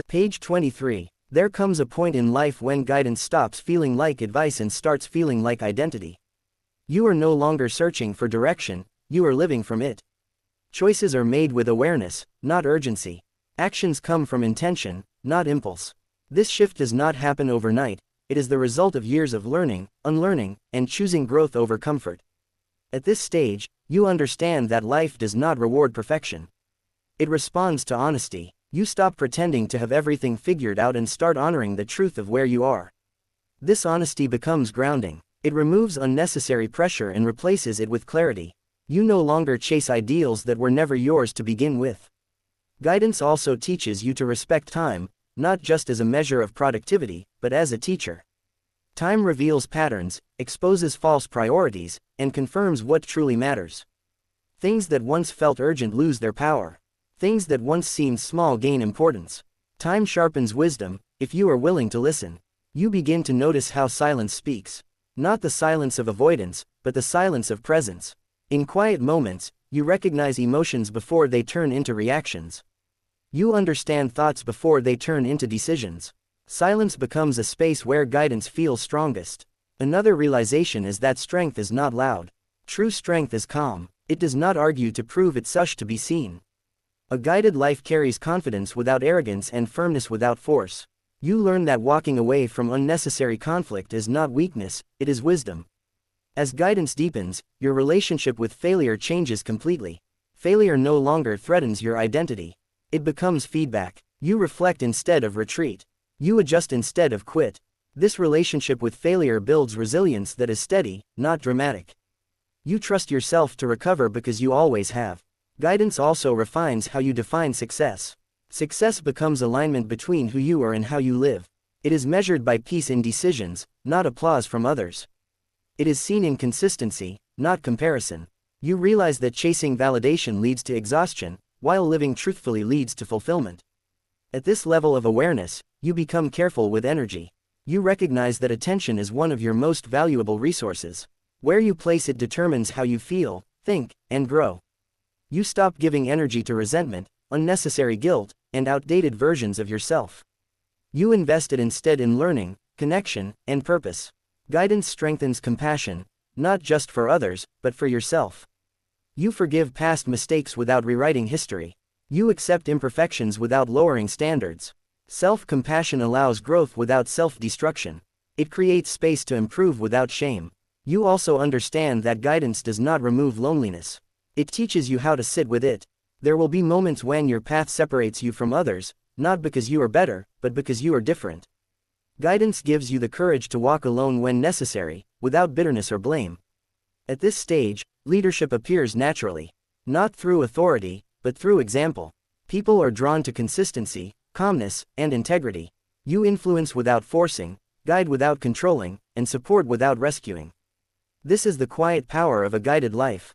Page 23. There comes a point in life when guidance stops feeling like advice and starts feeling like identity. You are no longer searching for direction, you are living from it. Choices are made with awareness, not urgency. Actions come from intention, not impulse. This shift does not happen overnight, it is the result of years of learning, unlearning, and choosing growth over comfort. At this stage, you understand that life does not reward perfection. It responds to honesty. You stop pretending to have everything figured out and start honoring the truth of where you are. This honesty becomes grounding. It removes unnecessary pressure and replaces it with clarity. You no longer chase ideals that were never yours to begin with. Guidance also teaches you to respect time, not just as a measure of productivity, but as a teacher. Time reveals patterns, exposes false priorities, and confirms what truly matters. Things that once felt urgent lose their power. Things that once seemed small gain importance. Time sharpens wisdom, if you are willing to listen. You begin to notice how silence speaks. Not the silence of avoidance, but the silence of presence. In quiet moments, you recognize emotions before they turn into reactions. You understand thoughts before they turn into decisions. Silence becomes a space where guidance feels strongest. Another realization is that strength is not loud. True strength is calm. It does not argue to prove itself to be seen. A guided life carries confidence without arrogance and firmness without force. You learn that walking away from unnecessary conflict is not weakness, it is wisdom. As guidance deepens, your relationship with failure changes completely. Failure no longer threatens your identity. It becomes feedback. You reflect instead of retreat. You adjust instead of quit. This relationship with failure builds resilience that is steady, not dramatic. You trust yourself to recover because you always have. Guidance also refines how you define success. Success becomes alignment between who you are and how you live. It is measured by peace in decisions, not applause from others. It is seen in consistency, not comparison. You realize that chasing validation leads to exhaustion, while living truthfully leads to fulfillment. At this level of awareness, you become careful with energy. You recognize that attention is one of your most valuable resources. Where you place it determines how you feel, think, and grow. You stop giving energy to resentment, unnecessary guilt, and outdated versions of yourself. You invest it instead in learning, connection, and purpose. Guidance strengthens compassion, not just for others, but for yourself. You forgive past mistakes without rewriting history. You accept imperfections without lowering standards. Self-compassion allows growth without self-destruction. It creates space to improve without shame. You also understand that guidance does not remove loneliness. It teaches you how to sit with it. There will be moments when your path separates you from others, not because you are better, but because you are different. Guidance gives you the courage to walk alone when necessary, without bitterness or blame. At this stage, leadership appears naturally. Not through authority, but through example. People are drawn to consistency, calmness, and integrity. You influence without forcing, guide without controlling, and support without rescuing. This is the quiet power of a guided life.